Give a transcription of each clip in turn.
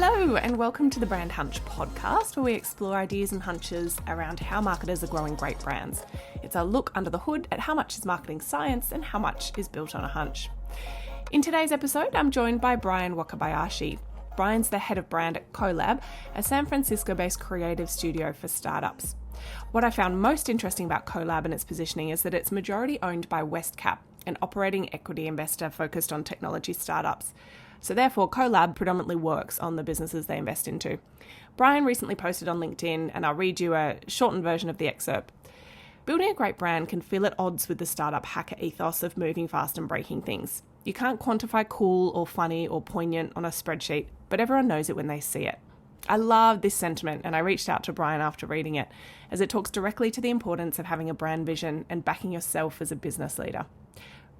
Hello, and welcome to the Brand Hunch podcast, where we explore ideas and hunches around how marketers are growing great brands. It's a look under the hood at how much is marketing science and how much is built on a hunch. In today's episode, I'm joined by Brian Wakabayashi. Brian's the head of brand at CoLab, a San Francisco-based creative studio for startups. What I found most interesting about CoLab and its positioning is that it's majority owned by WestCap, an operating equity investor focused on technology startups. So therefore, CoLab predominantly works on the businesses they invest into. Brian recently posted on LinkedIn, and I'll read you a shortened version of the excerpt. Building a great brand can feel at odds with the startup hacker ethos of moving fast and breaking things. You can't quantify cool or funny or poignant on a spreadsheet, but everyone knows it when they see it. I love this sentiment, and I reached out to Brian after reading it, as it talks directly to the importance of having a brand vision and backing yourself as a business leader.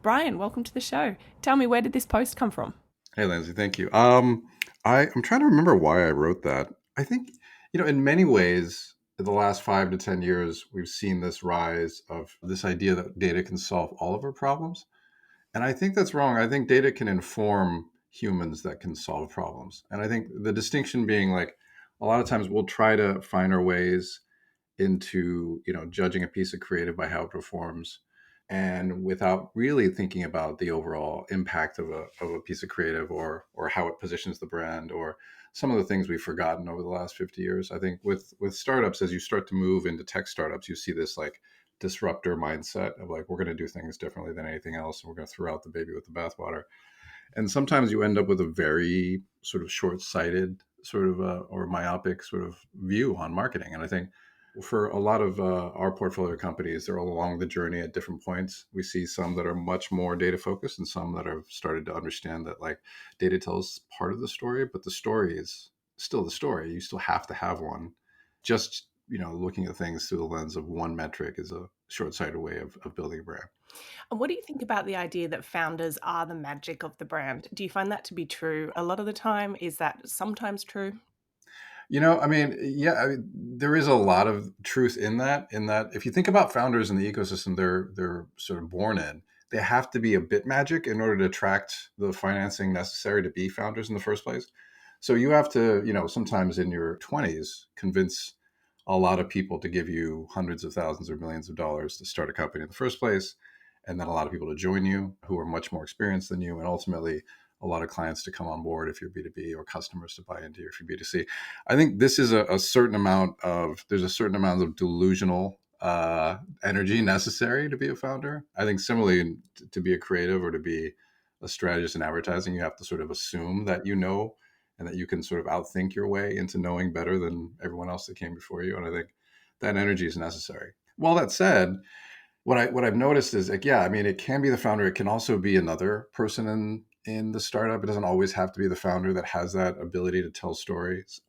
Brian, welcome to the show. Tell me, where did this post come from? Hey, Lindsay, thank you. I'm trying to remember why I wrote that. I think, in many ways, in the last 5 to 10 years, we've seen this rise of this idea that data can solve all of our problems. And I think that's wrong. I think data can inform humans that can solve problems. And I think the distinction being like, a lot of times we'll try to find our ways into, judging a piece of creative by how it performs and without really thinking about the overall impact of a piece of creative or how it positions the brand or some of the things we've forgotten over the last 50 years. I think with startups, as you start to move into tech startups, you see this like disruptor mindset of like, we're going to do things differently than anything else, and we're going to throw out the baby with the bathwater. And sometimes you end up with a very sort of short-sighted sort of or myopic sort of view on marketing. And I think for a lot of our portfolio companies, they're all along the journey at different points. We see some that are much more data focused and some that have started to understand that like data tells part of the story, but the story is still the story. You still have to have one. Just, looking at things through the lens of one metric is a short-sighted way of building a brand. And what do you think about the idea that founders are the magic of the brand? Do you find that to be true a lot of the time? Is that sometimes true? There is a lot of truth in that. In that, if you think about founders in the ecosystem they're sort of born in, they have to be a bit magic in order to attract the financing necessary to be founders in the first place. So you have to, sometimes in your 20s, convince a lot of people to give you hundreds of thousands or millions of dollars to start a company in the first place, and then a lot of people to join you who are much more experienced than you, and ultimately a lot of clients to come on board if you're B2B or customers to buy into you if you're B2C. I think this is there's a certain amount of delusional energy necessary to be a founder. I think similarly, to be a creative or to be a strategist in advertising, you have to sort of assume that you know and that you can sort of outthink your way into knowing better than everyone else that came before you. And I think that energy is necessary. Well, that said, what I've noticed is like, yeah, I mean, it can be the founder. It can also be another person in the startup. It doesn't always have to be the founder that has that ability to tell stories.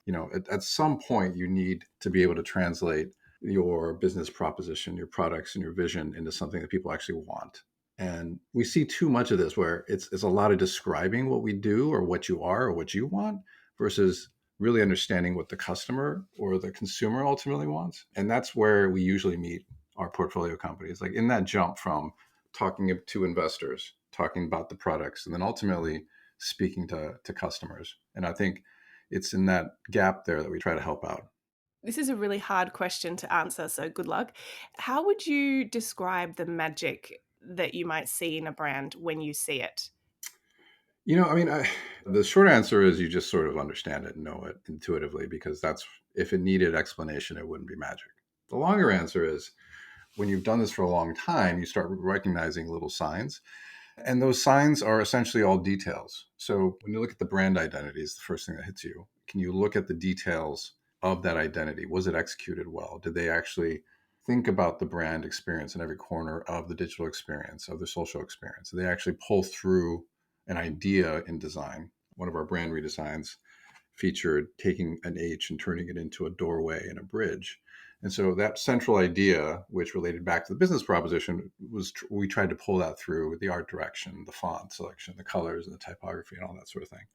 At some point you need to be able to translate your business proposition, your products and your vision into something that people actually want. And we see too much of this where it's a lot of describing what we do or what you are or what you want versus really understanding what the customer or the consumer ultimately wants. And that's where we usually meet our portfolio companies, like in that jump from talking to investors, talking about the products, and then ultimately speaking to customers. And I think it's in that gap there that we try to help out. This is a really hard question to answer, so good luck. How would you describe the magic that you might see in a brand when you see it? The short answer is you just sort of understand it and know it intuitively, because that's, if it needed explanation, it wouldn't be magic. The longer answer is when you've done this for a long time, you start recognizing little signs. And those signs are essentially all details. So when you look at the brand identity, is the first thing that hits you. Can you look at the details of that identity? Was it executed well? Did they actually think about the brand experience in every corner of the digital experience, of the social experience? Did they actually pull through an idea in design? One of our brand redesigns featured taking an H and turning it into a doorway and a bridge. And so that central idea, which related back to the business proposition, was we tried to pull that through the art direction, the font selection, the colors, and the typography, and all that sort of thing.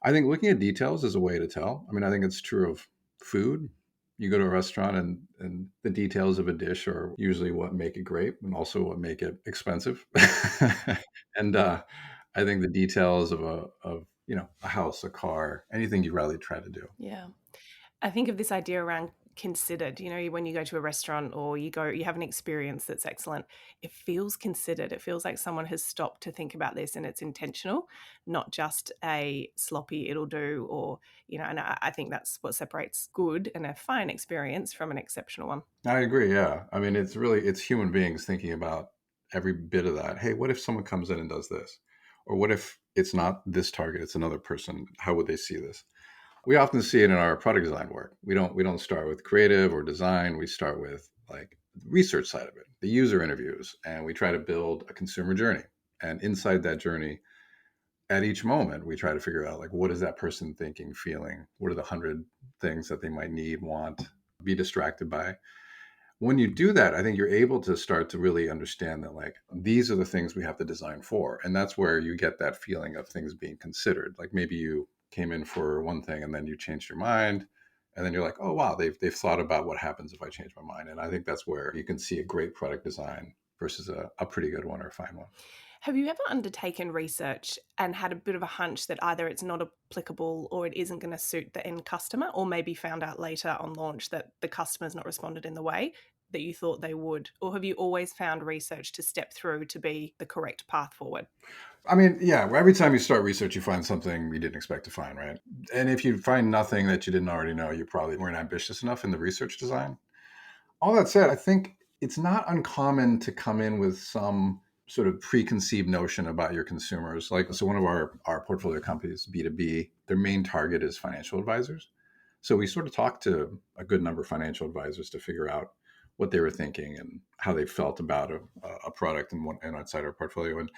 I think looking at details is a way to tell. I mean, I think it's true of food. You go to a restaurant and the details of a dish are usually what make it great and also what make it expensive. And I think the details of a house, a car, anything you'd rather try to do. Yeah. I think of this idea around considered. When you go to a restaurant or you have an experience that's excellent, it feels considered. It feels like someone has stopped to think about this and it's intentional, not just a sloppy it'll do and I think that's what separates good and a fine experience from an exceptional one. I agree. Yeah. I mean, it's human beings thinking about every bit of that. Hey, what if someone comes in and does this? Or what if it's not this target, it's another person? How would they see this? We often see it in our product design work. We don't start with creative or design. We start with like the research side of it, the user interviews, and we try to build a consumer journey. And inside that journey, at each moment, we try to figure out like what is that person thinking, feeling? What are the 100 things that they might need, want, be distracted by? When you do that, I think you're able to start to really understand that like these are the things we have to design for. And that's where you get that feeling of things being considered. Like maybe you came in for one thing and then you changed your mind. And then you're like, oh wow, they've thought about what happens if I change my mind. And I think that's where you can see a great product design versus a pretty good one or a fine one. Have you ever undertaken research and had a bit of a hunch that either it's not applicable or it isn't going to suit the end customer, or maybe found out later on launch that the customer's not responded in the way that you thought they would? Or have you always found research to step through to be the correct path forward? I mean, yeah, every time you start research, you find something you didn't expect to find, right? And if you find nothing that you didn't already know, you probably weren't ambitious enough in the research design. All that said, I think it's not uncommon to come in with some sort of preconceived notion about your consumers. Like, so one of our portfolio companies, B2B, their main target is financial advisors. So we sort of talked to a good number of financial advisors to figure out what they were thinking and how they felt about a product and outside our portfolio. And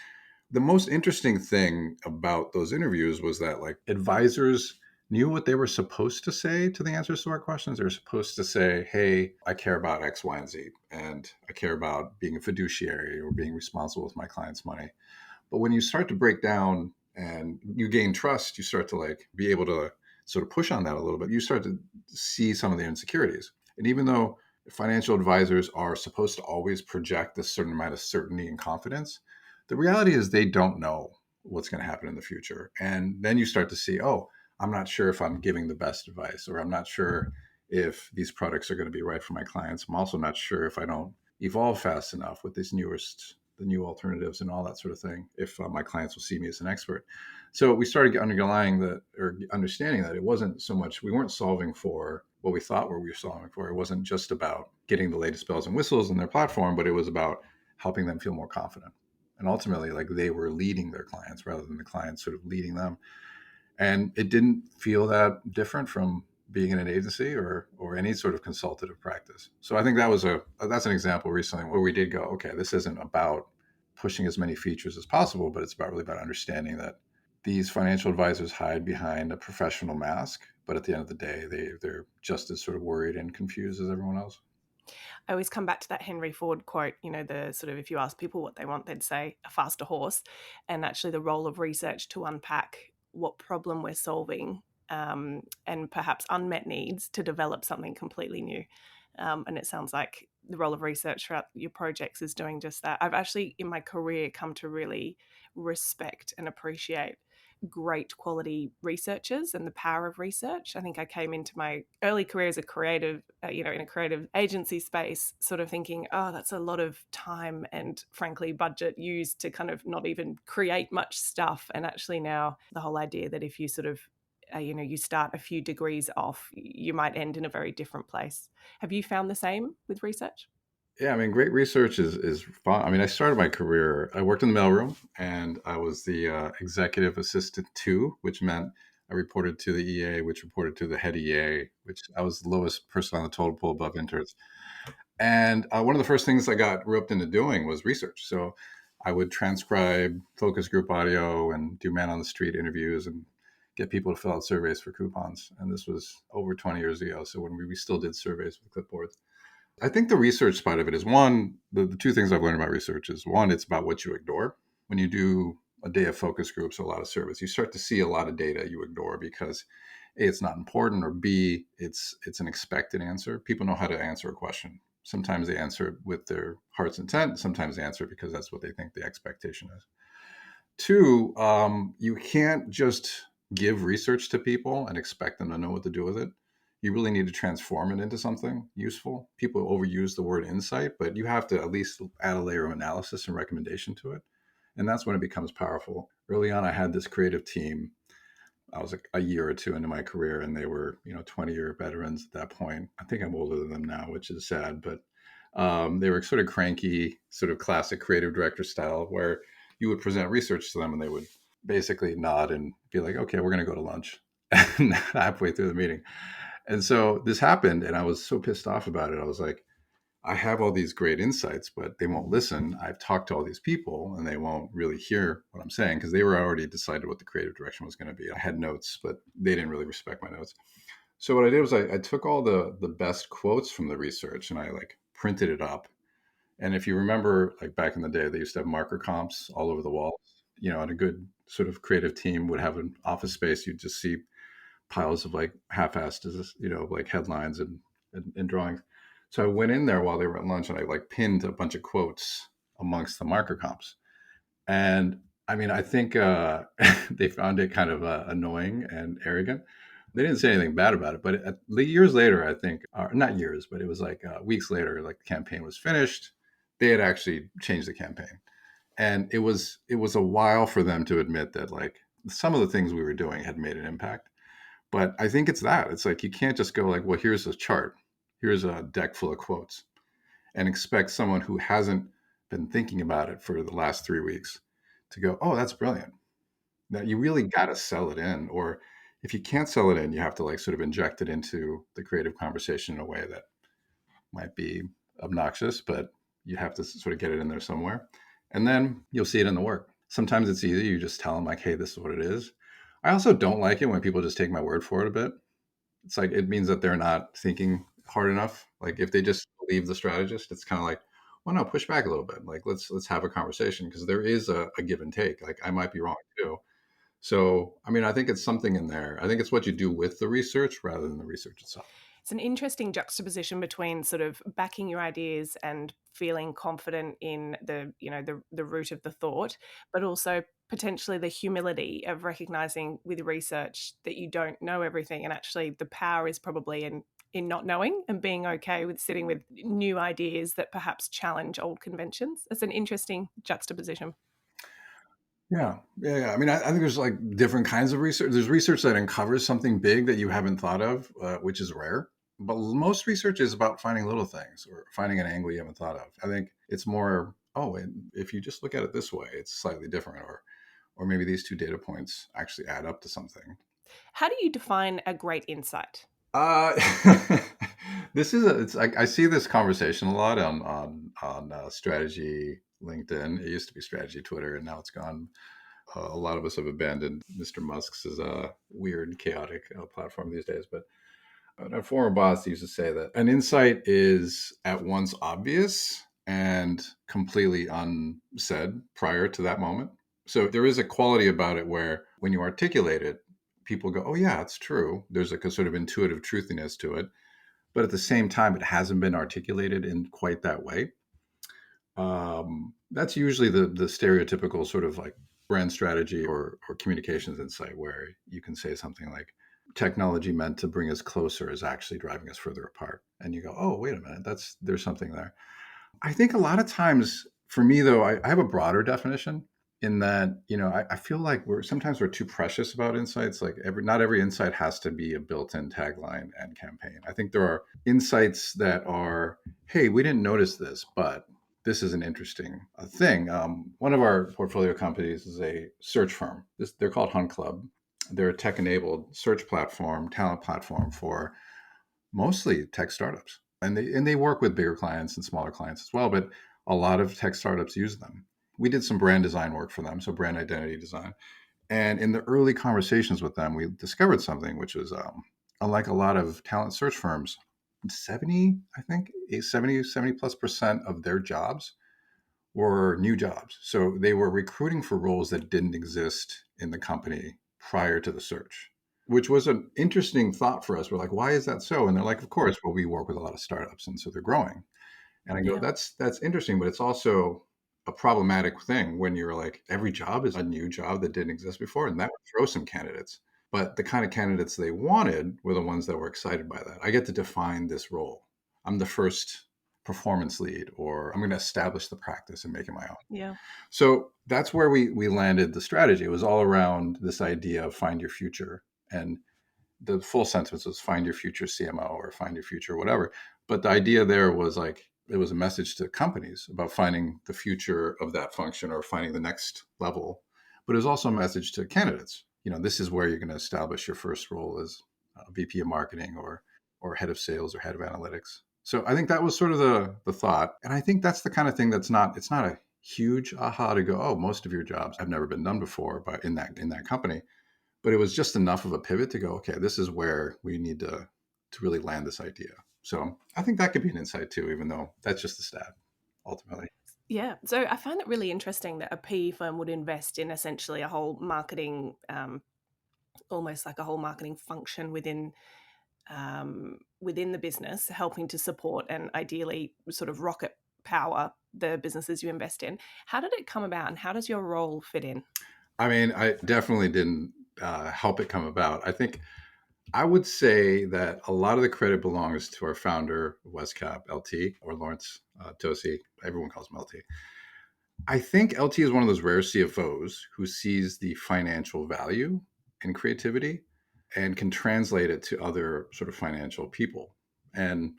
the most interesting thing about those interviews was that like advisors knew what they were supposed to say to the answers to our questions. They were supposed to say, hey, I care about X, Y, and Z, and I care about being a fiduciary or being responsible with my client's money. But when you start to break down and you gain trust, you start to like be able to sort of push on that a little bit. You start to see some of the insecurities. And even though financial advisors are supposed to always project a certain amount of certainty and confidence, the reality is they don't know what's going to happen in the future. And then you start to see, oh, I'm not sure if I'm giving the best advice, or I'm not sure if these products are going to be right for my clients. I'm also not sure if I don't evolve fast enough with the new alternatives and all that sort of thing, if my clients will see me as an expert. So we started understanding that it wasn't so much, we weren't solving for what we thought we were solving for. It wasn't just about getting the latest bells and whistles in their platform, but it was about helping them feel more confident. And ultimately, like they were leading their clients rather than the clients sort of leading them. And it didn't feel that different from being in an agency or any sort of consultative practice. So I think that's an example recently where we did go, okay, this isn't about pushing as many features as possible, but it's really about understanding that these financial advisors hide behind a professional mask, but at the end of the day, they're just as sort of worried and confused as everyone else. I always come back to that Henry Ford quote, the sort of, if you ask people what they want, they'd say a faster horse. And actually the role of research to unpack what problem we're solving, and perhaps unmet needs to develop something completely new. And it sounds like the role of research throughout your projects is doing just that. I've actually, in my career, come to really respect and appreciate great quality researchers and the power of research. I think I came into my early career as a creative, in a creative agency space, sort of thinking, oh, that's a lot of time and frankly budget used to kind of not even create much stuff. And actually now the whole idea that if you sort of you start a few degrees off, you might end in a very different place. Have you found the same with research? Yeah, I mean, great research is fun. I mean, I started my career, I worked in the mailroom and I was the executive assistant two, which meant I reported to the EA, which reported to the head EA, which I was the lowest person on the total pool above interns. And one of the first things I got roped into doing was research. So I would transcribe focus group audio and do man on the street interviews and get people to fill out surveys for coupons. And this was over 20 years ago. So when we still did surveys with clipboards. I think the research side of it is one, the two things I've learned about research is one, it's about what you ignore. When you do a day of focus groups or a lot of surveys, you start to see a lot of data you ignore because A, it's not important, or B, it's an expected answer. People know how to answer a question. Sometimes they answer it with their heart's intent. Sometimes they answer it because that's what they think the expectation is. Two, you can't just give research to people and expect them to know what to do with it. You really need to transform it into something useful. People overuse the word insight, but you have to at least add a layer of analysis and recommendation to it. And that's when it becomes powerful. Early on, I had this creative team. I was like a year or two into my career, and they were, 20-year veterans at that point. I think I'm older than them now, which is sad, but they were sort of cranky, sort of classic creative director style, where you would present research to them and they would basically nod and be like, okay, we're going to go to lunch halfway through the meeting. And so this happened, and I was so pissed off about it. I was like, I have all these great insights, but they won't listen. I've talked to all these people and they won't really hear what I'm saying because they were already decided what the creative direction was going to be. I had notes, but they didn't really respect my notes. So what I did was I took all the best quotes from the research and I like printed it up. And if you remember, like back in the day, they used to have marker comps all over the walls. And a good sort of creative team would have an office space. You'd just see piles of like half-assed, like headlines and drawings. So I went in there while they were at lunch and I like pinned a bunch of quotes amongst the marker comps. And I mean, I think they found it kind of annoying and arrogant. They didn't say anything bad about it, but years later, I think, or not years, but it was like weeks later, like the campaign was finished. They had actually changed the campaign, and it was a while for them to admit that like some of the things we were doing had made an impact. But I think it's that. It's like you can't just go like, well, here's a chart, here's a deck full of quotes, and expect someone who hasn't been thinking about it for the last 3 weeks to go, oh, that's brilliant. Now you really got to sell it in, or if you can't sell it in, you have to like sort of inject it into the creative conversation in a way that might be obnoxious, but you have to sort of get it in there somewhere. And then you'll see it in the work. Sometimes it's easy. You just tell them like, hey, this is what it is. I also don't like it when people just take my word for it a bit. It's like it means that they're not thinking hard enough. Like if they just believe the strategist, it's kind of like, well, no, push back a little bit. Like let's have a conversation because there is a give and take. Like I might be wrong too. So I mean, I think it's something in there. I think it's what you do with the research rather than the research itself. It's an interesting juxtaposition between sort of backing your ideas and feeling confident in the root of the thought, but also potentially the humility of recognizing with research that you don't know everything, and actually the power is probably in not knowing and being okay with sitting with new ideas that perhaps challenge old conventions. It's an interesting juxtaposition. Yeah. I mean, I think there's like different kinds of research. There's research that uncovers something big that you haven't thought of, which is rare. But most research is about finding little things or finding an angle you haven't thought of. I think it's more, oh, and if you just look at it this way, it's slightly different, or maybe these two data points actually add up to something. How do you define a great insight? Uh, it's like I see this conversation a lot on strategy LinkedIn. It used to be strategy Twitter, and now it's gone. A lot of us have abandoned Mr. Musk's weird, chaotic platform these days. But a former boss used to say that an insight is at once obvious and completely unsaid prior to that moment. So there is a quality about it where when you articulate it, people go, oh, yeah, it's true. There's like a sort of intuitive truthiness to it. But at the same time, it hasn't been articulated in quite that way. That's usually the stereotypical sort of like brand strategy or communications insight where you can say something like technology meant to bring us closer is actually driving us further apart. And you go, oh, wait a minute, there's something there. I think a lot of times for me though, I have a broader definition in that, I feel like we're too precious about insights. Like not every insight has to be a built-in tagline and campaign. I think there are insights that are, hey, we didn't notice this, but this is an interesting thing. One of our portfolio companies is a search firm. They're called Hunt Club. They're a tech-enabled search platform, talent platform for mostly tech startups. And they work with bigger clients and smaller clients as well, but a lot of tech startups use them. We did some brand design work for them, so brand identity design. And in the early conversations with them, we discovered something which was unlike a lot of talent search firms, 70, I think, 70 plus percent of their jobs were new jobs. So they were recruiting for roles that didn't exist in the company prior to the search, which was an interesting thought for us. We're like, why is that so? And they're like, of course, well, we work with a lot of startups, and so they're growing. And I go, Yeah. that's interesting, but it's also a problematic thing when you're like, every job is a new job that didn't exist before, and that would throw some candidates. But the kind of candidates they wanted were the ones that were excited by that. I get to define this role. I'm the first performance lead, or I'm going to establish the practice and make it my own. Yeah. So that's where we landed the strategy. It was all around this idea of find your future. And the full sentence was find your future CMO or find your future whatever. But the idea there was like, it was a message to companies about finding the future of that function or finding the next level. But it was also a message to candidates. This is where you're going to establish your first role as VP of marketing or head of sales or head of analytics. So I think that was sort of the thought. And I think that's the kind of thing it's not a huge aha to go, oh, most of your jobs have never been done before, but in that company. But it was just enough of a pivot to go, okay, this is where we need to really land this idea. So I think that could be an insight too, even though that's just a stat ultimately. Yeah. So I find it really interesting that a PE firm would invest in essentially a whole marketing, almost like a whole marketing function within the business, helping to support and ideally sort of rocket power the businesses you invest in. How did it come about, and how does your role fit in? I mean, I definitely didn't help it come about. I think I would say that a lot of the credit belongs to our founder, WestCap, LT, or Lawrence Tosi. Everyone calls him LT. I think LT is one of those rare CFOs who sees the financial value in creativity and can translate it to other sort of financial people. And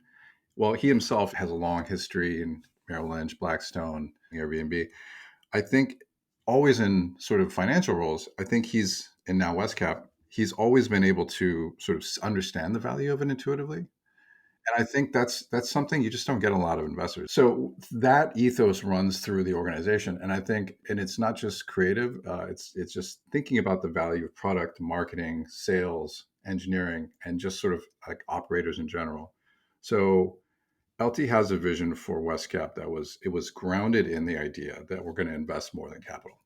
well, he himself has a long history in Merrill Lynch, Blackstone, Airbnb. I think always in sort of financial roles, I think he's in now WestCap, he's always been able to sort of understand the value of it intuitively. And I think that's something you just don't get a lot of investors. So that ethos runs through the organization, and I think, and it's not just creative; it's just thinking about the value of product, marketing, sales, engineering, and just sort of like operators in general. So LT has a vision for WestCap it was grounded in the idea that we're going to invest more than capital,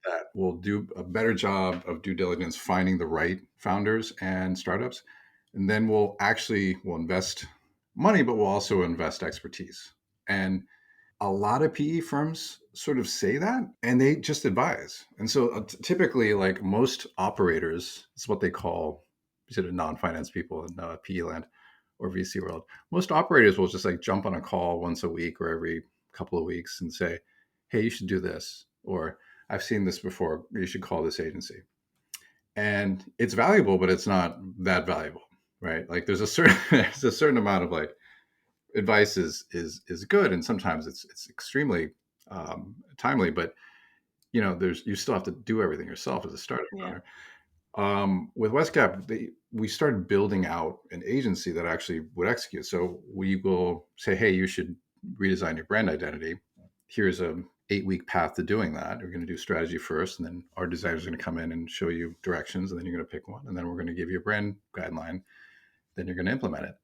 that we'll do a better job of due diligence finding the right founders and startups, and then we'll invest money, but we'll also invest expertise. And a lot of PE firms sort of say that, and they just advise. And so typically, like most operators, it's what they call sort of non-finance people in PE land or VC world. Most operators will just like jump on a call once a week or every couple of weeks and say, "Hey, you should do this," or "I've seen this before. You should call this agency." And it's valuable, but it's not that valuable, right? Like there's a certain there's a certain amount of like advice is good, and sometimes it's extremely timely, but there's you still have to do everything yourself as a startup Yeah. founder. With WestCap, we started building out an agency that actually would execute. So we will say, hey, you should redesign your brand identity. Here's a 8-week path to doing that. We're going to do strategy first, and then our designers are going to come in and show you directions, and then you're going to pick one, and then we're going to give you a brand guideline. Then you're going to implement it.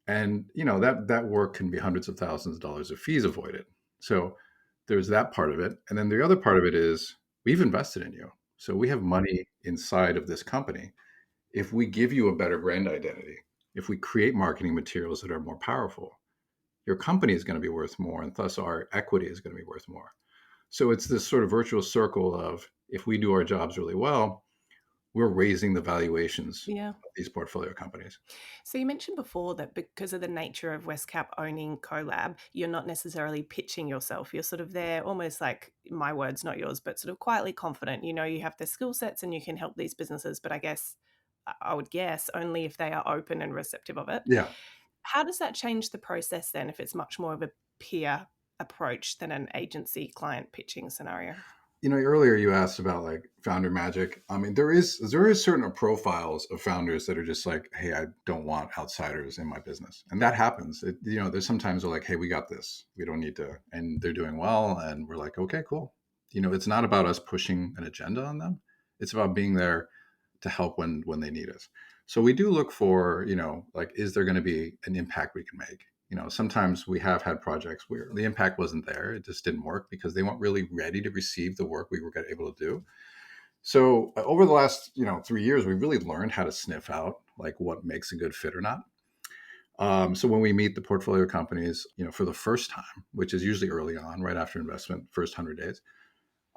And that work can be hundreds of thousands of dollars of fees avoided. So there's that part of it. And then the other part of it is we've invested in you. So we have money inside of this company. If we give you a better brand identity, if we create marketing materials that are more powerful, your company is going to be worth more, and thus our equity is going to be worth more. So it's this sort of virtuous circle of if we do our jobs really well, we're raising the valuations Yeah. of these portfolio companies. So you mentioned before that because of the nature of WestCap owning CoLab, you're not necessarily pitching yourself. You're sort of there, almost like my words, not yours, but sort of quietly confident. You have the skill sets and you can help these businesses. But I would guess only if they are open and receptive of it. Yeah. How does that change the process then if it's much more of a peer approach than an agency client pitching scenario? Earlier you asked about like founder magic. I mean, there is certain profiles of founders that are just like, hey, I don't want outsiders in my business, and that happens. There's sometimes they're like, hey, we got this. We don't need to, and they're doing well, and we're like, okay, cool. It's not about us pushing an agenda on them. It's about being there to help when they need us. So we do look for, like, is there going to be an impact we can make? Sometimes we have had projects where the impact wasn't there. It just didn't work because they weren't really ready to receive the work we were able to do. So over the last, 3 years, we really learned how to sniff out like what makes a good fit or not. So when we meet the portfolio companies, for the first time, which is usually early on, right after investment, first 100 days,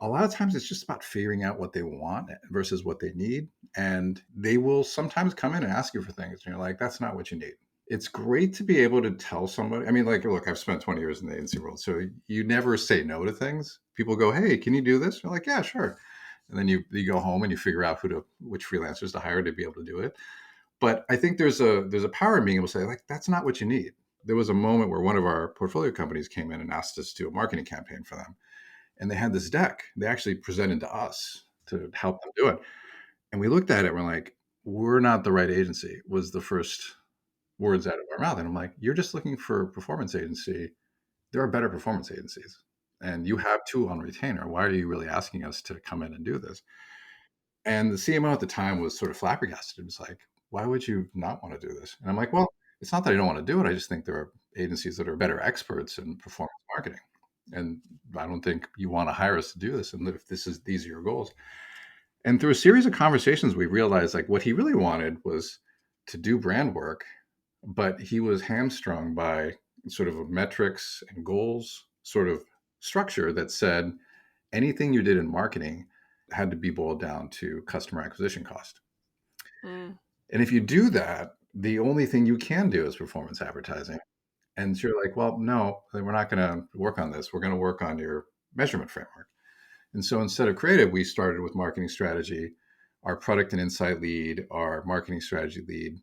a lot of times it's just about figuring out what they want versus what they need. And they will sometimes come in and ask you for things. And you're like, that's not what you need. It's great to be able to tell somebody. I mean, like, look, I've spent 20 years in the agency world. So you never say no to things. People go, hey, can you do this? You're like, yeah, sure. And then you go home and you figure out which freelancers to hire to be able to do it. But I think there's a power in being able to say, like, that's not what you need. There was a moment where one of our portfolio companies came in and asked us to do a marketing campaign for them. And they had this deck. They actually presented to us to help them do it. And we looked at it and we're like, we're not the right agency, was the first words out of our mouth. And I'm like, you're just looking for a performance agency. There are better performance agencies. And you have two on retainer. Why are you really asking us to come in and do this? And the CMO at the time was sort of flabbergasted. It was like, why would you not want to do this? And I'm like, well, it's not that I don't want to do it. I just think there are agencies that are better experts in performance marketing. And I don't think you want to hire us to do this. And if these are your goals. And through a series of conversations, we realized like what he really wanted was to do brand work, but he was hamstrung by sort of a metrics and goals sort of structure that said anything you did in marketing had to be boiled down to customer acquisition cost. Mm. And if you do that, the only thing you can do is performance advertising. And so you're like, well, no, we're not going to work on this. We're going to work on your measurement framework. And so instead of creative, we started with marketing strategy. Our product and insight lead, our marketing strategy lead,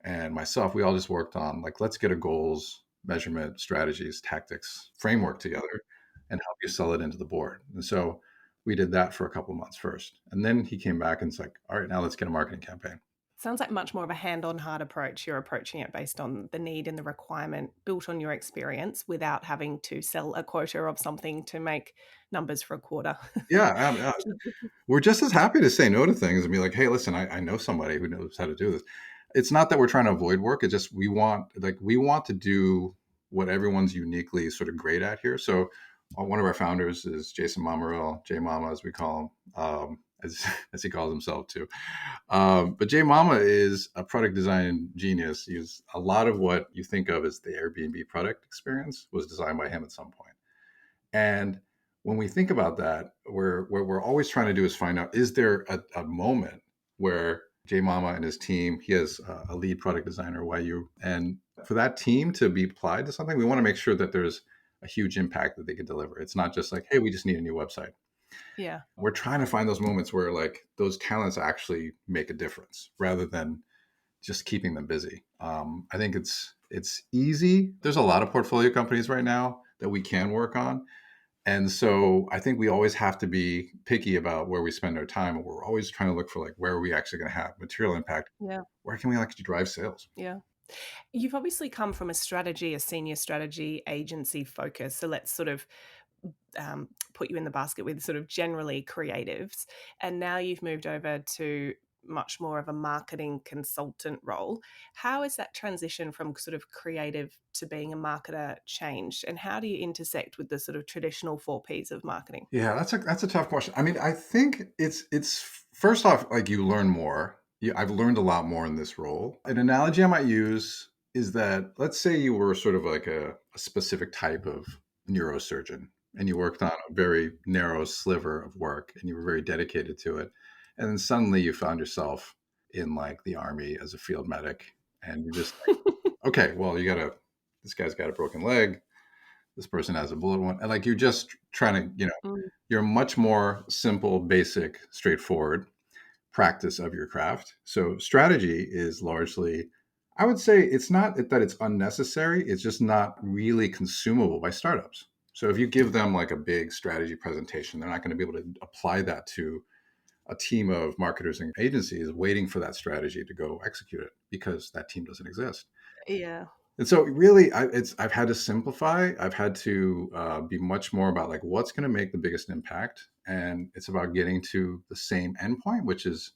and myself, we all just worked on like, let's get a goals, measurement, strategies, tactics framework together and help you sell it into the board. And so we did that for a couple of months first. And then he came back and it's like, all right, now let's get a marketing campaign. Sounds like much more of a hand-on heart approach. You're approaching it based on the need and the requirement, built on your experience without having to sell a quota of something to make numbers for a quarter. Yeah, we're just as happy to say no to things and be like, hey, listen, I know somebody who knows how to do this. It's not that we're trying to avoid work. It's just we want to do what everyone's uniquely sort of great at here. So one of our founders is Jason Mamarel, J Mama, as we call him, as he calls himself too. But J Mama is a product design genius. He's a lot of what you think of as the Airbnb product experience was designed by him at some point. And when we think about that, what we're always trying to do is find out, is there a moment where Jay Mama and his team, he has a lead product designer, YU, and for that team to be applied to something, we want to make sure that there's a huge impact that they can deliver. It's not just like, hey, we just need a new website. Yeah. We're trying to find those moments where like those talents actually make a difference rather than just keeping them busy. I think it's easy. There's a lot of portfolio companies right now that we can work on. And so I think we always have to be picky about where we spend our time. We're always trying to look for like, where are we actually going to have material impact? Yeah. Where can we actually drive sales? Yeah. You've obviously come from a senior strategy agency focus. So let's sort of put you in the basket with sort of generally creatives. And now you've moved over to much more of a marketing consultant role. How is that transition from sort of creative to being a marketer changed? And how do you intersect with the sort of traditional 4Ps of marketing? Yeah, that's a tough question. I mean, I think it's first off, like you learn more. I've learned a lot more in this role. An analogy I might use is that let's say you were sort of like a specific type of neurosurgeon and you worked on a very narrow sliver of work and you were very dedicated to it. And then suddenly you found yourself in like the army as a field medic and you're just like, okay, well, this guy's got a broken leg, this person has a bullet wound, and like you're just trying to, you're a much more simple, basic, straightforward practice of your craft. So strategy is largely, I would say, it's not that it's unnecessary, it's just not really consumable by startups. So if you give them like a big strategy presentation, they're not going to be able to apply that to a team of marketers and agencies waiting for that strategy to go execute it because that team doesn't exist. Yeah. And so really, I've had to simplify. I've had to be much more about like what's going to make the biggest impact, and it's about getting to the same endpoint, which is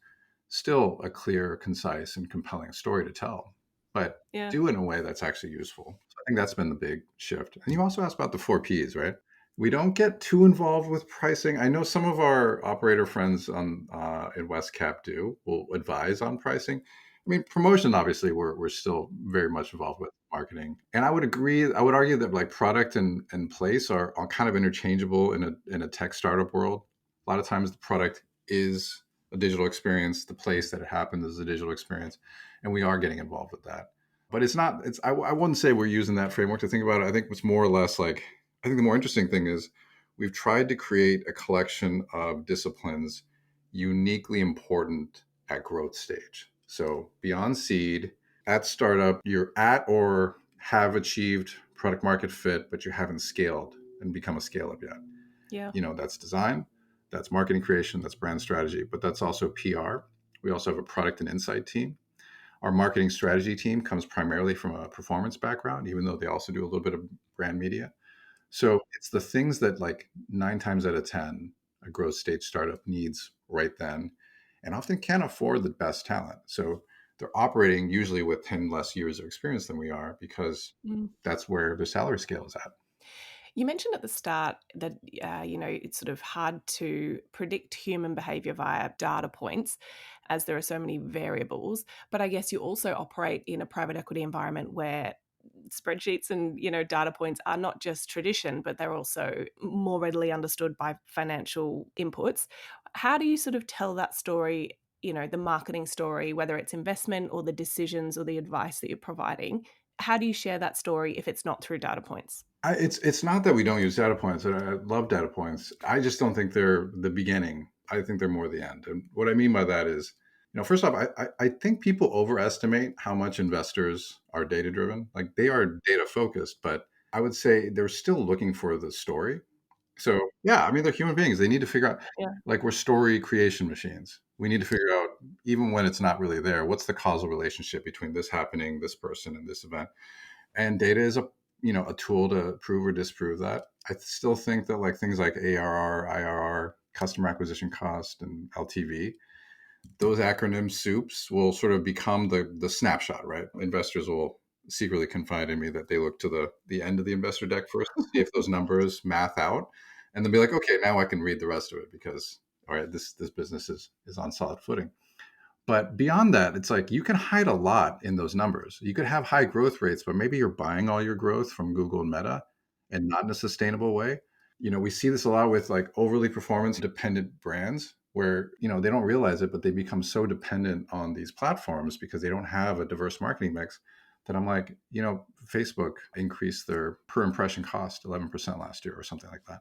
still a clear, concise, and compelling story to tell, but Yeah. do it in a way that's actually useful. So I think that's been the big shift. And you also asked about the 4Ps, right? We don't get too involved with pricing. I know some of our operator friends on in WestCap will advise on pricing. I mean, promotion, obviously, we're still very much involved with marketing. And I would agree, I would argue that like product and place are kind of interchangeable in a tech startup world. A lot of times the product is a digital experience. The place that it happened is a digital experience. And we are getting involved with that. But it's not, I wouldn't say we're using that framework to think about it. I think it's more or less like, I think the more interesting thing is we've tried to create a collection of disciplines uniquely important at growth stage. So beyond seed, at startup, you're at or have achieved product market fit, but you haven't scaled and become a scale up yet. Yeah. That's design, that's marketing creation, that's brand strategy, but that's also PR. We also have a product and insight team. Our marketing strategy team comes primarily from a performance background, even though they also do a little bit of brand media. So it's the things that like 9 times out of 10, a growth stage startup needs right then and often can't afford the best talent. So they're operating usually with 10 less years of experience than we are because Mm. that's where their salary scale is at. You mentioned at the start that it's sort of hard to predict human behavior via data points, as there are so many variables. But I guess you also operate in a private equity environment where spreadsheets and data points are not just tradition, but they're also more readily understood by financial inputs. How do you sort of tell that story? The marketing story, whether it's investment or the decisions or the advice that you're providing. How do you share that story if it's not through data points? It's not that we don't use data points. I love data points. I just don't think they're the beginning. I think they're more the end. And what I mean by that is, first off, I think people overestimate how much investors are data driven. Like they are data focused, but I would say they're still looking for the story. So yeah, I mean, they're human beings. They need to figure out, Yeah. like we're story creation machines. We need to figure out, even when it's not really there, what's the causal relationship between this happening, this person, and this event. And data is a tool to prove or disprove that. I still think that like things like ARR, IRR, customer acquisition cost, and LTV, those acronym soups will sort of become the snapshot, right? Investors will secretly confide in me that they look to the end of the investor deck first to see if those numbers math out, and then be like, okay, now I can read the rest of it because all right, this business is on solid footing. But beyond that, it's like you can hide a lot in those numbers. You could have high growth rates, but maybe you're buying all your growth from Google and Meta and not in a sustainable way. We see this a lot with like overly performance dependent brands where, they don't realize it, but they become so dependent on these platforms because they don't have a diverse marketing mix that I'm like, Facebook increased their per impression cost 11% last year or something like that.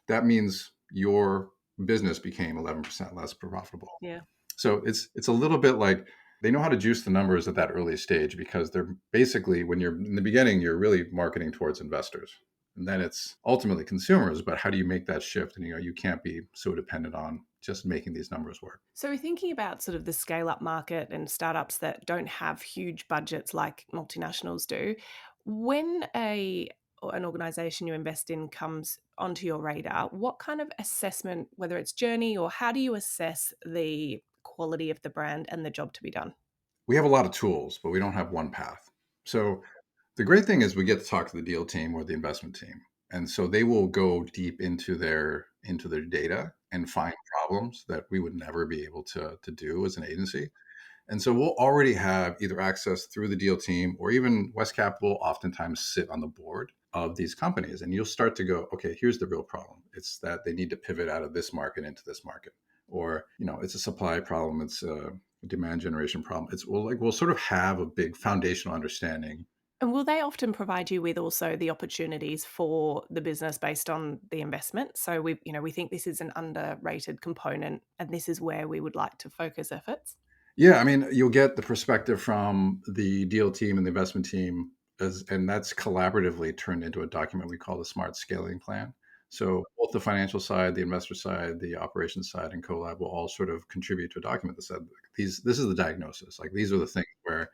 That means your business became 11% less profitable. Yeah. So it's a little bit like they know how to juice the numbers at that early stage because they're basically, when you're in the beginning, you're really marketing towards investors. And then it's ultimately consumers, but how do you make that shift? And you can't be so dependent on just making these numbers work. So we're thinking about sort of the scale up market and startups that don't have huge budgets like multinationals do. When an organization you invest in comes onto your radar, what kind of assessment, whether it's journey or how do you assess the quality of the brand and the job to be done? We have a lot of tools, but we don't have one path. So the great thing is we get to talk to the deal team or the investment team. And so they will go deep into their data and find problems that we would never be able to do as an agency. And so we'll already have either access through the deal team or even WestCap will oftentimes sit on the board of these companies. And you'll start to go, okay, here's the real problem. It's that they need to pivot out of this market into this market. Or, it's a supply problem. It's a demand generation problem. We'll sort of have a big foundational understanding. And will they often provide you with also the opportunities for the business based on the investment? So we think this is an underrated component and this is where we would like to focus efforts. Yeah, I mean, you'll get the perspective from the deal team and the investment team, and that's collaboratively turned into a document we call the Smart Scaling Plan. So both the financial side, the investor side, the operations side, and CoLab will all sort of contribute to a document that said this is the diagnosis. Like these are the things where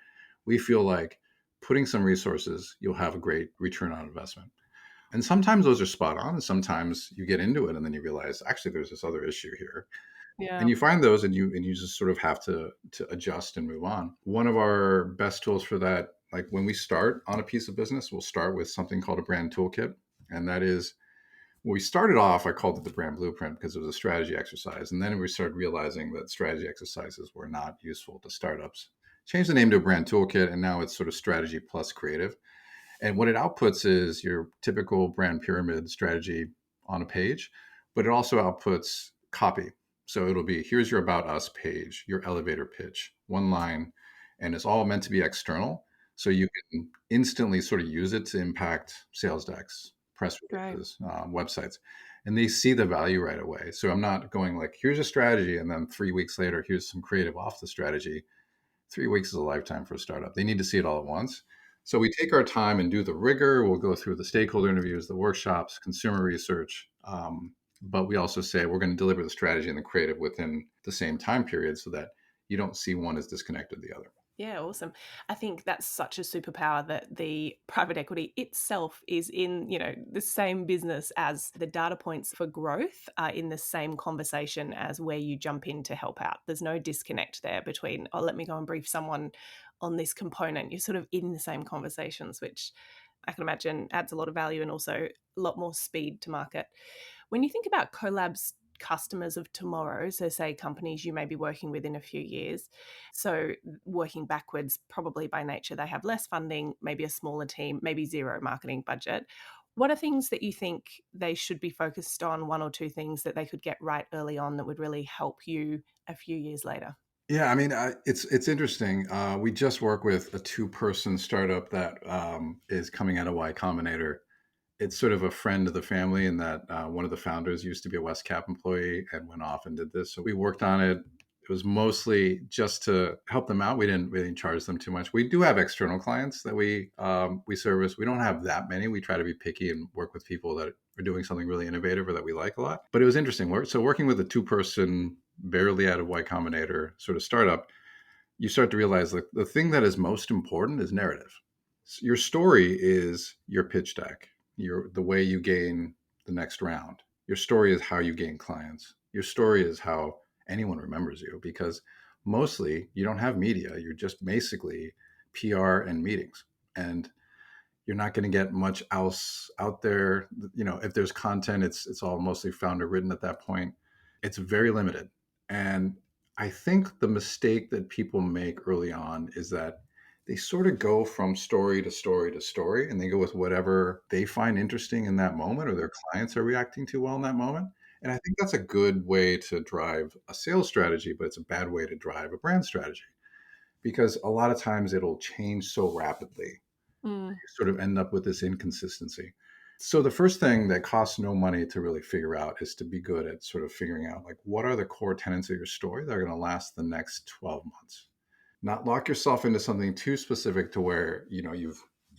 we feel like putting some resources, you'll have a great return on investment. And sometimes those are spot on, and sometimes you get into it and then you realize actually there's this other issue here, Yeah. and you find those and you just sort of have to adjust and move on. One of our best tools for that, like when we start on a piece of business, we'll start with something called a brand toolkit. And that is, when we started off, I called it the brand blueprint because it was a strategy exercise. And then we started realizing that strategy exercises were not useful to startups. Changed the name to a brand toolkit, and now it's sort of strategy plus creative. And what it outputs is your typical brand pyramid strategy on a page, but it also outputs copy. So it'll be, here's your About Us page, your elevator pitch, one line, and it's all meant to be external. So you can instantly sort of use it to impact sales decks, press Great. releases, websites, and they see the value right away. So I'm not going like, here's a strategy, and then 3 weeks later, here's some creative off the strategy. 3 weeks is a lifetime for a startup. They need to see it all at once. So we take our time and do the rigor. We'll go through the stakeholder interviews, the workshops, consumer research. But we also say we're going to deliver the strategy and the creative within the same time period so that you don't see one as disconnected to the other. Yeah, awesome. I think that's such a superpower that the private equity itself is in, the same business as the data points for growth are in the same conversation as where you jump in to help out. There's no disconnect there between, oh, let me go and brief someone on this component. You're sort of in the same conversations, which I can imagine adds a lot of value and also a lot more speed to market. When you think about CoLab's customers of tomorrow, so say companies you may be working with in a few years, so working backwards, probably by nature they have less funding, maybe a smaller team, maybe zero marketing budget. What are things that you think they should be focused on, one or two things that they could get right early on that would really help you a few years later? Yeah, I mean, it's interesting. We just work with a two-person startup that is coming out of Y Combinator. It's sort of a friend of the family in that one of the founders used to be a WestCap employee and went off and did this. So we worked on it. It was mostly just to help them out. We didn't charge them too much. We do have external clients that we service. We don't have that many. We try to be picky and work with people that are doing something really innovative or that we like a lot. But it was interesting. So working with a two-person, barely out of Y Combinator sort of startup, you start to realize that the thing that is most important is narrative. Your story is your pitch deck, the way you gain the next round. Your story is how you gain clients. Your story is how anyone remembers you, because mostly you don't have media. You're just basically PR and meetings. And you're not going to get much else out there. If there's content, it's all mostly founder written at that point. It's very limited. And I think the mistake that people make early on is that they sort of go from story to story to story, and they go with whatever they find interesting in that moment or their clients are reacting to well in that moment. And I think that's a good way to drive a sales strategy, but it's a bad way to drive a brand strategy, because a lot of times it'll change so rapidly. Mm, You sort of end up with this inconsistency. So the first thing that costs no money to really figure out is to be good at sort of figuring out, like, what are the core tenets of your story that are going to last the next 12 months. Not lock yourself into something too specific to where you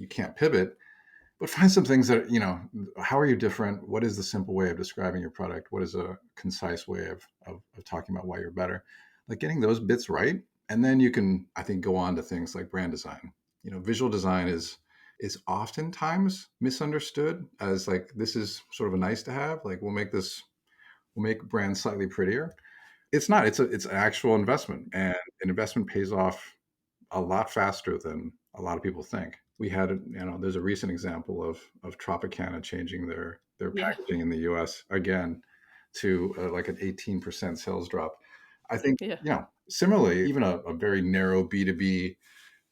can't pivot, but find some things that, how are you different? What is the simple way of describing your product? What is a concise way of talking about why you're better? Like, getting those bits right, and then you can, I think, go on to things like brand design. Visual design is oftentimes misunderstood as, like, this is sort of a nice to have. Like, we'll make brands slightly prettier. It's not. It's an actual investment, and an investment pays off a lot faster than a lot of people think. We had, there's a recent example of Tropicana changing their yeah, packaging in the U.S. again to like an 18% sales drop. I think, yeah, similarly, even a very narrow B2B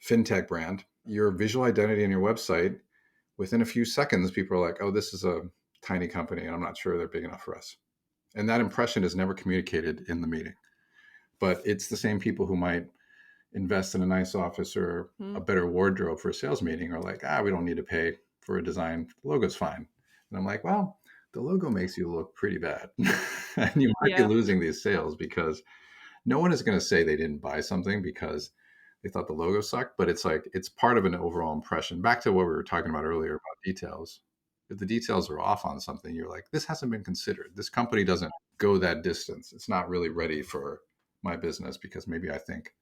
fintech brand, your visual identity on your website, within a few seconds, people are like, oh, this is a tiny company and I'm not sure they're big enough for us. And that impression is never communicated in the meeting. But it's the same people who might invest in a nice office or a mm, better wardrobe for a sales meeting are like, we don't need to pay for a design. The logo's fine. And I'm like, well, the logo makes you look pretty bad. And you might be yeah, losing these sales, because no one is going to say they didn't buy something because they thought the logo sucked, but it's like, it's part of an overall impression. Back to what we were talking about earlier about details. If the details are off on something, you're like, this hasn't been considered. This company doesn't go that distance. It's not really ready for my business because maybe I think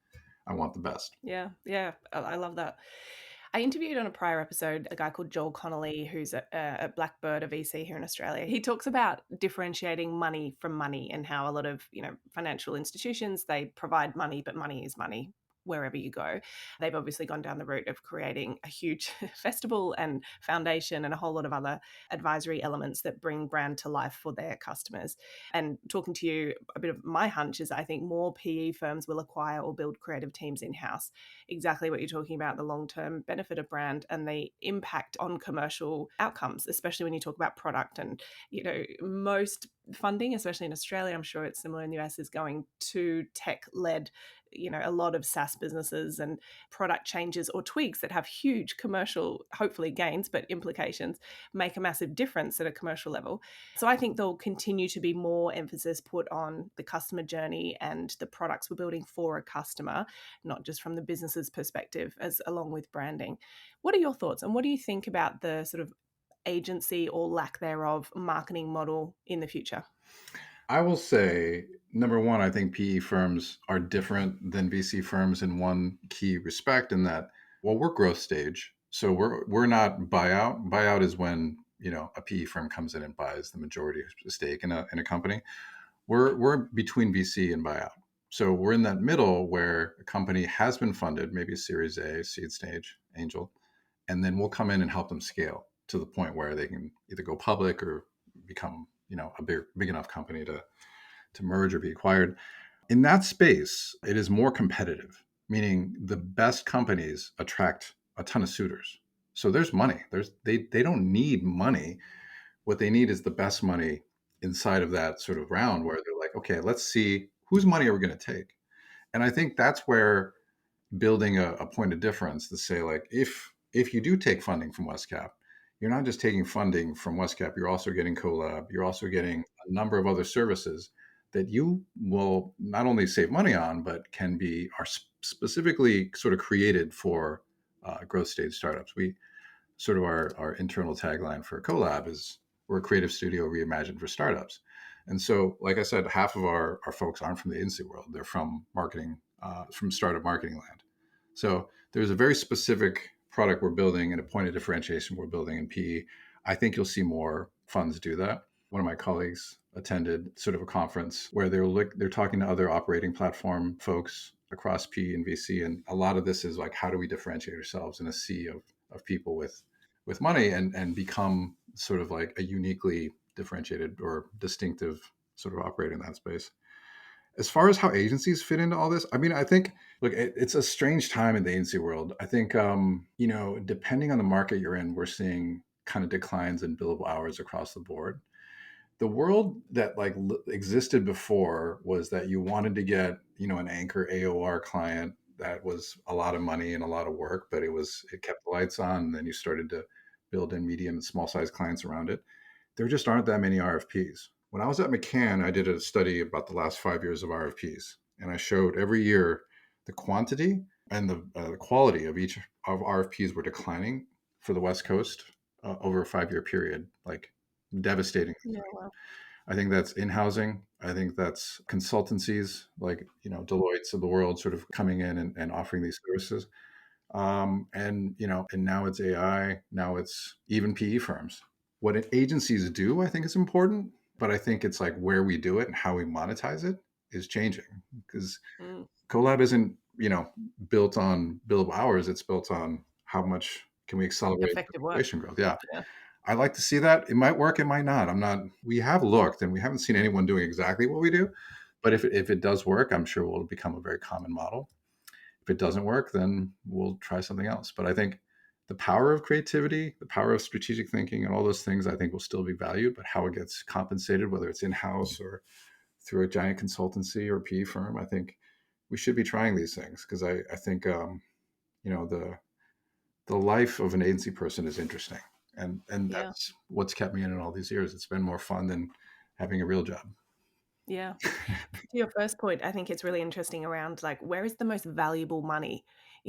I want the best. yeah, yeah. I love that. I interviewed on a prior episode a guy called Joel Connolly, who's at Blackbird, a VC here in Australia. He talks about differentiating money from money and how a lot of financial institutions, they provide money, but money is money wherever you go. They've obviously gone down the route of creating a huge festival and foundation and a whole lot of other advisory elements that bring brand to life for their customers. And talking to you, a bit of my hunch is I think more PE firms will acquire or build creative teams in-house. Exactly what you're talking about, the long-term benefit of brand and the impact on commercial outcomes, especially when you talk about product. And most funding, especially in Australia, I'm sure it's similar in the US, is going to tech-led, a lot of SaaS businesses and product changes or tweaks that have huge commercial, hopefully gains, but implications make a massive difference at a commercial level. So I think there'll continue to be more emphasis put on the customer journey and the products we're building for a customer, not just from the business's perspective, as along with branding. What are your thoughts, and what do you think about the sort of agency or lack thereof marketing model in the future? I will say, number one, I think PE firms are different than VC firms in one key respect, in that, well, we're growth stage. So we're not buyout. Buyout is when, a PE firm comes in and buys the majority stake in a company. We're between VC and buyout. So we're in that middle where a company has been funded, maybe a Series A, seed stage, angel, and then we'll come in and help them scale to the point where they can either go public or become, a big enough company to merge or be acquired. In that space, it is more competitive, meaning the best companies attract a ton of suitors. So there's money. They don't need money. What they need is the best money inside of that sort of round where they're like, okay, let's see whose money are we going to take. And I think that's where building a point of difference to say, like, if you do take funding from WestCap, you're not just taking funding from WestCap, you're also getting CoLab, you're also getting a number of other services that you will not only save money on, but are specifically sort of created for growth stage startups. We sort of our internal tagline for CoLab is, we're a creative studio reimagined for startups. And so, like I said, half of our folks aren't from the agency world. They're from marketing, from startup marketing land. So there's a very specific product we're building and a point of differentiation we're building in PE. I think you'll see more funds do that. One of my colleagues attended sort of a conference where they're talking to other operating platform folks across PE and VC, and a lot of this is like, how do we differentiate ourselves in a sea of people with money and become sort of like a uniquely differentiated or distinctive sort of operator in that space. As far as how agencies fit into all this, I mean, I think, look, it's a strange time in the agency world. I think, depending on the market you're in, we're seeing kind of declines in billable hours across the board. The world that existed before was that you wanted to get, an anchor AOR client that was a lot of money and a lot of work, but it kept the lights on. And then you started to build in medium and small size clients around it. There just aren't that many RFPs. When I was at McCann, I did a study about the last 5 years of RFPs, and I showed every year the quantity and the quality of each of RFPs were declining for the West Coast over a 5 year period, like devastating. Yeah, well, I think that's in housing. I think that's consultancies like, Deloitte's of the world sort of coming in and offering these services. And now it's AI, now it's even PE firms. What agencies do, I think is important, but I think it's like where we do it and how we monetize it is changing, because mm, CoLab isn't, built on billable hours. It's built on how much can we accelerate effective work. population growth. Yeah. Yeah. I like to see that. It might work, it might not. We have looked and we haven't seen anyone doing exactly what we do. But if it does work, I'm sure it will become a very common model. If it doesn't work, then we'll try something else. But I think the power of creativity, the power of strategic thinking, and all those things, I think will still be valued. But how it gets compensated, whether it's in house or through a giant consultancy or PE firm, I think we should be trying these things, because I think the life of an agency person is interesting, and Yeah. that's what's kept me in it all these years. It's been more fun than having a real job. Yeah. To your first point, I think it's really interesting around like, where is the most valuable money,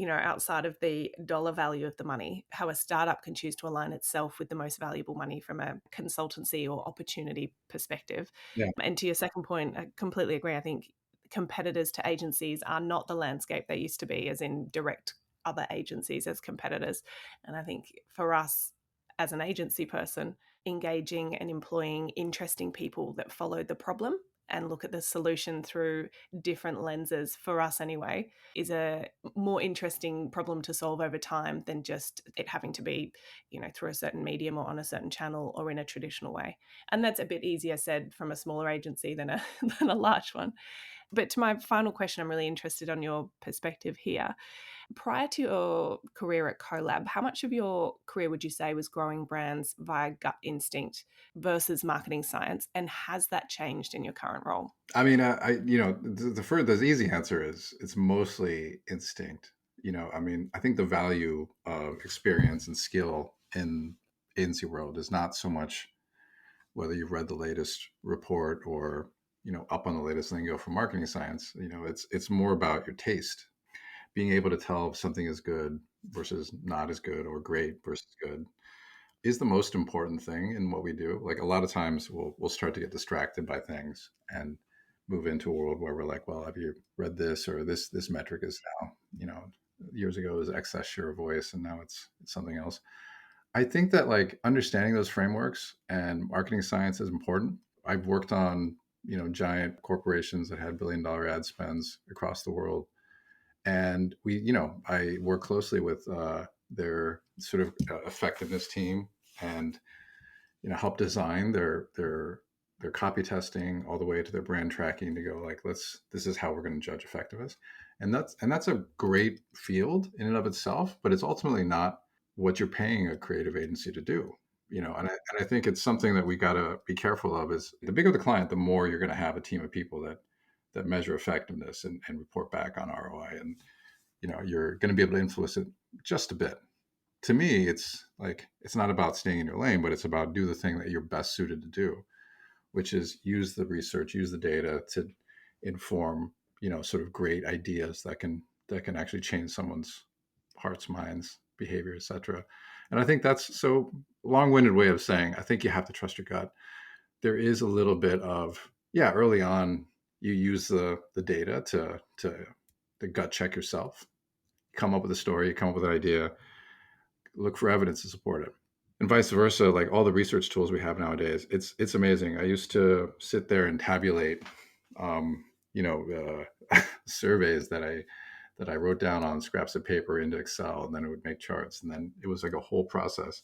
outside of the dollar value of the money, how a startup can choose to align itself with the most valuable money from a consultancy or opportunity perspective. Yeah. And to your second point, I completely agree. I think competitors to agencies are not the landscape they used to be, as in direct other agencies as competitors. And I think for us as an agency person, engaging and employing interesting people that follow the problem and look at the solution through different lenses, for us anyway, is a more interesting problem to solve over time than just it having to be, through a certain medium or on a certain channel or in a traditional way. And that's a bit easier said from a smaller agency than a than a large one. But to my final question, I'm really interested on your perspective here. Prior to your career at CoLab, how much of your career would you say was growing brands via gut instinct versus marketing science? And has that changed in your current role? I mean, the easy answer is it's mostly instinct. I mean, I think the value of experience and skill in agency world is not so much whether you've read the latest report or up on the latest lingo from marketing science. It's more about your taste, being able to tell if something is good versus not as good, or great versus good, is the most important thing in what we do. Like, a lot of times we'll start to get distracted by things and move into a world where we're like, well, have you read this, or this metric is now, years ago it was excess share of voice and now it's something else. I think that, like, understanding those frameworks and marketing science is important. I've worked on, giant corporations that had billion-dollar ad spends across the world. And I work closely with their sort of effectiveness team, and, help design their copy testing all the way to their brand tracking, to go like, this is how we're going to judge effectiveness. And that's a great field in and of itself, but it's ultimately not what you're paying a creative agency to do. And I think it's something that we got to be careful of. Is the bigger the client, the more you're going to have a team of people that measure effectiveness and report back on ROI. And, you're going to be able to influence it just a bit. To me, it's like, it's not about staying in your lane, but it's about do the thing that you're best suited to do, which is use the research, use the data to inform, sort of great ideas that can actually change someone's hearts, minds, behavior, etc. And I think that's so long-winded way of saying, I think you have to trust your gut. There is a little bit of, early on, you use the data to gut check yourself, come up with a story, come up with an idea, look for evidence to support it. And vice versa, like all the research tools we have nowadays, it's amazing. I used to sit there and tabulate, surveys that I wrote down on scraps of paper into Excel, and then it would make charts, and then it was like a whole process.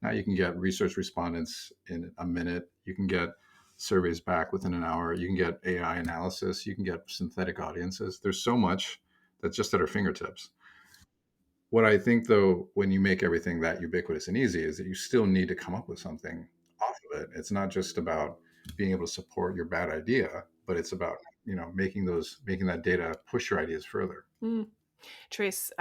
Now you can get research respondents in a minute. You can get surveys back within an hour. You can get AI analysis. You can get synthetic audiences. There's so much that's just at our fingertips. What I think, though, when you make everything that ubiquitous and easy, is that you still need to come up with something off of it. It's not just about being able to support your bad idea, but it's about, making that data push your ideas further. Tris,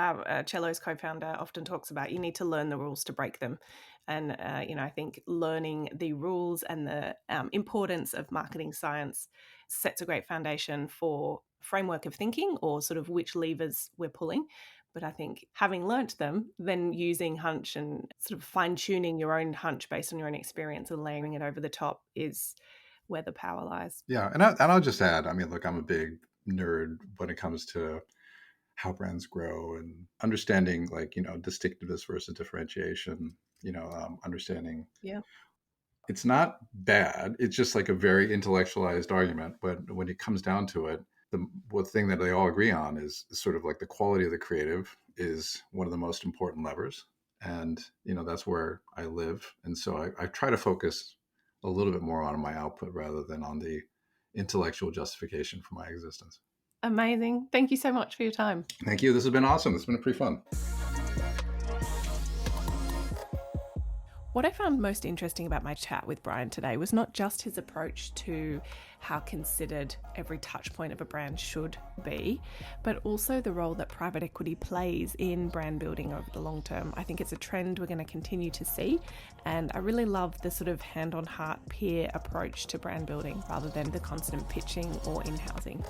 Cello's co-founder, often talks about you need to learn the rules to break them. And, I think learning the rules and the importance of marketing science sets a great foundation for framework of thinking, or sort of which levers we're pulling. But I think having learnt them, then using hunch and sort of fine-tuning your own hunch based on your own experience and layering it over the top is where the power lies. Yeah. And I'll just add, I mean, look, I'm a big nerd when it comes to how brands grow and understanding, like, distinctiveness versus differentiation, understanding. Yeah. It's not bad. It's just like a very intellectualized argument. But when it comes down to it, the thing that they all agree on is sort of like the quality of the creative is one of the most important levers. And, that's where I live. And so I try to focus a little bit more on my output rather than on the intellectual justification for my existence. Amazing. Thank you so much for your time. Thank you. This has been awesome. It's been pretty fun. What I found most interesting about my chat with Brian today was not just his approach to how considered every touch point of a brand should be, but also the role that private equity plays in brand building over the long term. I think it's a trend we're going to continue to see, and I really love the sort of hand on heart peer approach to brand building rather than the constant pitching or in-housing.